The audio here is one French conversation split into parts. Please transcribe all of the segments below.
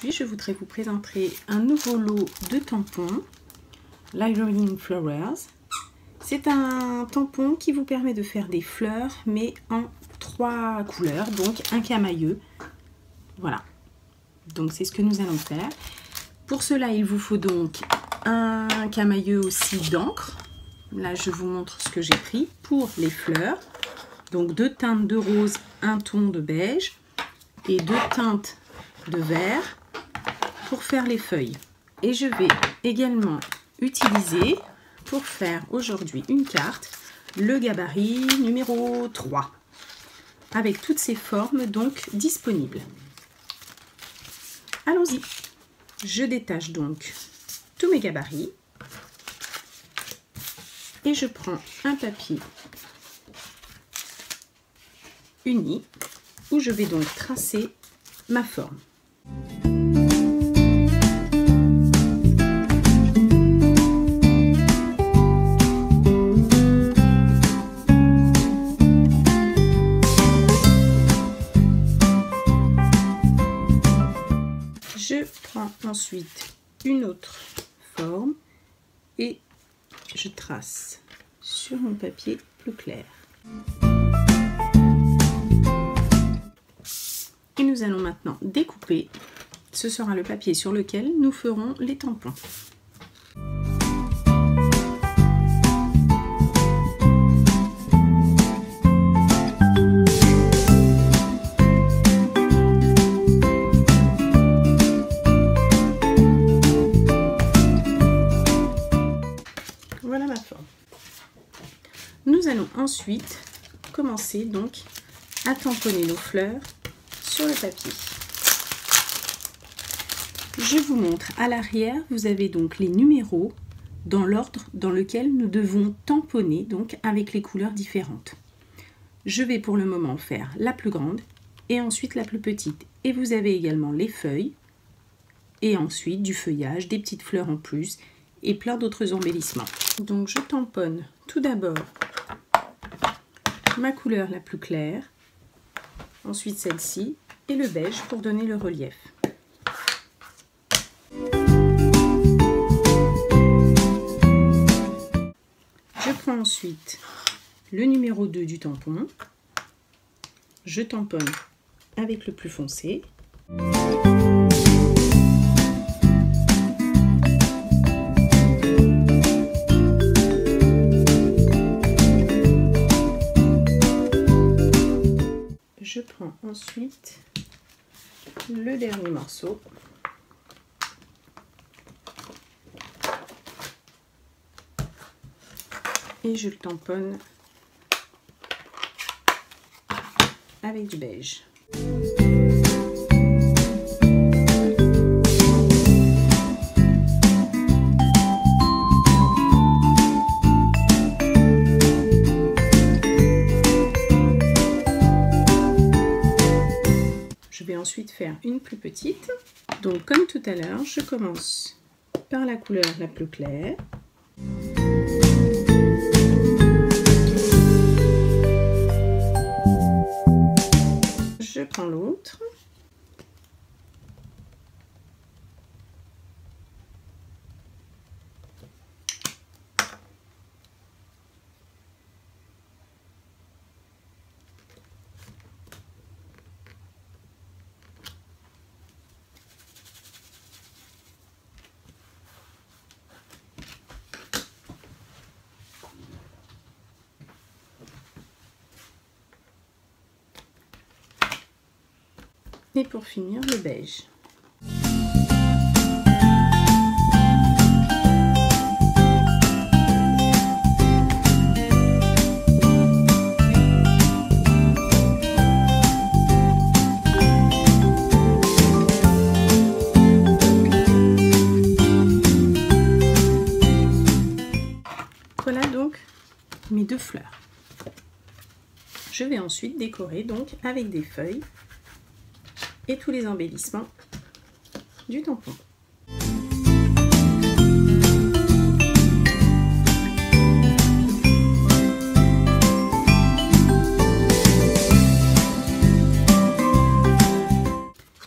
aujourd'hui, je voudrais vous présenter un nouveau lot de tampons Library Flowers. C'est un tampon qui vous permet de faire des fleurs, mais en 3 couleurs, donc un camailleux. Voilà, donc c'est ce que nous allons faire. Pour cela, il vous faut donc un camailleux aussi d'encre. Là, je vous montre ce que j'ai pris pour les fleurs. Donc 2 teintes de rose, un ton de beige et 2 teintes de vert pour faire les feuilles. Et je vais également utiliser pour faire aujourd'hui une carte le gabarit numéro 3 avec toutes ces formes donc disponibles. Allons-y. Je détache donc tous mes gabarits et je prends un papier uni où je vais donc tracer ma forme. Je prends ensuite une autre forme et je trace sur mon papier plus clair. Et nous allons maintenant découper. Ce sera le papier sur lequel nous ferons les tampons. Voilà ma forme. Nous allons ensuite commencer donc à tamponner nos fleurs sur le papier. Je vous montre à l'arrière, vous avez donc les numéros dans l'ordre dans lequel nous devons tamponner, donc avec les couleurs différentes. Je vais pour le moment faire la plus grande et ensuite la plus petite. Et vous avez également les feuilles et ensuite du feuillage, des petites fleurs en plus et plein d'autres embellissements. Donc je tamponne tout d'abord ma couleur la plus claire, ensuite celle-ci et le beige pour donner le relief. Je prends ensuite le numéro 2 du tampon, je tamponne avec le plus foncé. Je prends ensuite le dernier morceau et je le tamponne avec du beige. Je vais ensuite faire une plus petite. Donc comme tout à l'heure, je commence par la couleur la plus claire. Je prends l'autre. Et pour finir, le beige. Voilà donc mes 2 fleurs. Je vais ensuite décorer donc avec des feuilles et tous les embellissements du tampon.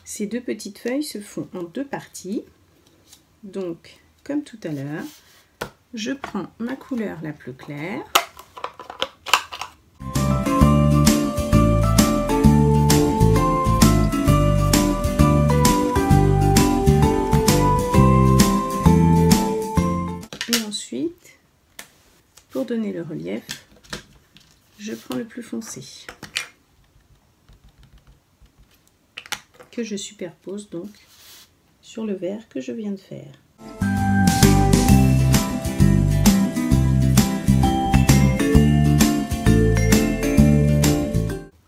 Ces deux petites feuilles se font en deux parties. Donc, comme tout à l'heure, je prends ma couleur la plus claire. Et ensuite, pour donner le relief, je prends le plus foncé, que je superpose donc sur le vert que je viens de faire.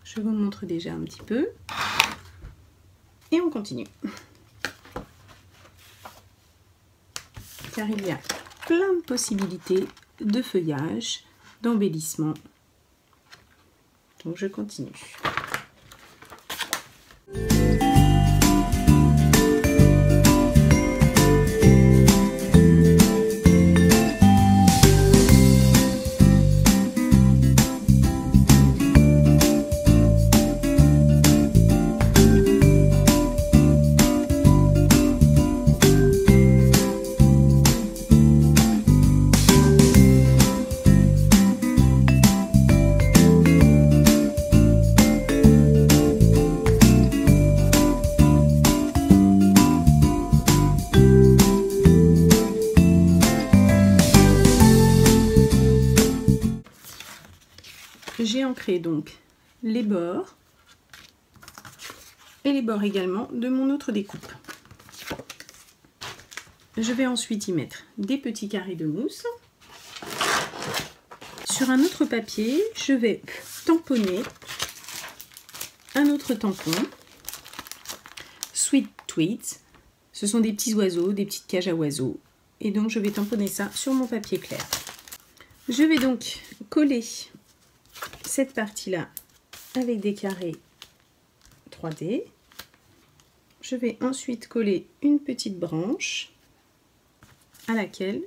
Je vous montre déjà un petit peu et on continue. Car il y a plein de possibilités de feuillage, d'embellissement. Donc je continue. J'ai ancré donc les bords et les bords également de mon autre découpe. Je vais ensuite y mettre des petits carrés de mousse. Sur un autre papier, je vais tamponner un autre tampon. Sweet Tweets, ce sont des petits oiseaux, des petites cages à oiseaux. Et donc je vais tamponner ça sur mon papier clair. Je vais donc coller cette partie-là avec des carrés 3D. Je vais ensuite coller une petite branche à laquelle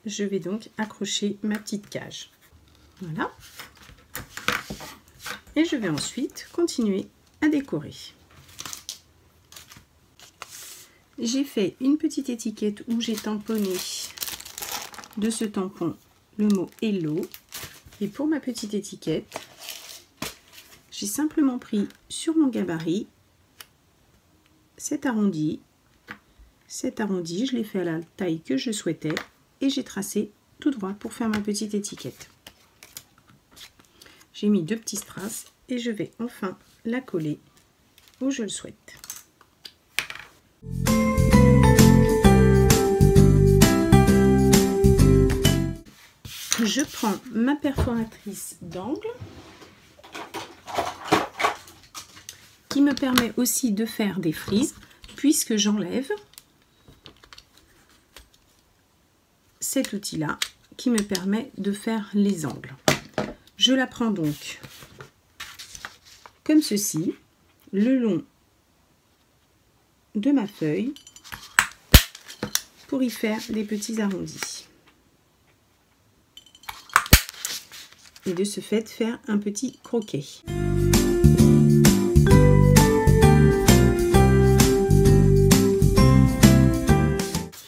je vais donc accrocher ma petite cage. Voilà. Et je vais ensuite continuer à décorer. J'ai fait une petite étiquette où j'ai tamponné de ce tampon le mot Hello. Et pour ma petite étiquette, j'ai simplement pris sur mon gabarit cet arrondi, je l'ai fait à la taille que je souhaitais et j'ai tracé tout droit pour faire ma petite étiquette. J'ai mis deux petits strass et je vais enfin la coller où je le souhaite. Je prends ma perforatrice d'angle qui me permet aussi de faire des frises puisque j'enlève cet outil-là qui me permet de faire les angles. Je la prends donc comme ceci, le long de ma feuille pour y faire des petits arrondis. Et de ce fait faire un petit croquet.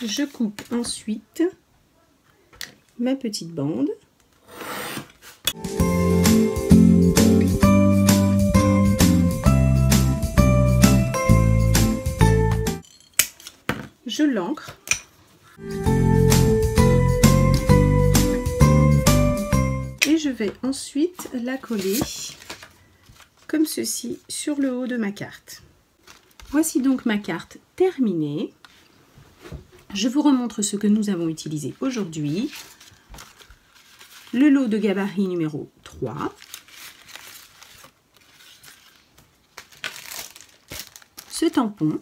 Je coupe ensuite ma petite bande. Je l'ancre. Et je vais ensuite la coller comme ceci sur le haut de ma carte. Voici donc ma carte terminée. Je vous remontre ce que nous avons utilisé aujourd'hui. Le lot de gabarit numéro 3. Ce tampon.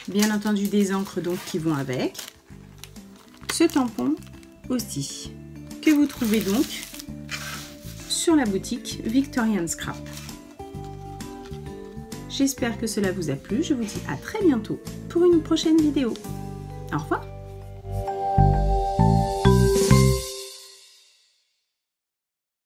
Bien entendu des encres donc qui vont avec. Ce tampon aussi, que vous trouvez donc sur la boutique Victorian Scrap. J'espère que cela vous a plu. Je vous dis à très bientôt pour une prochaine vidéo. Au revoir.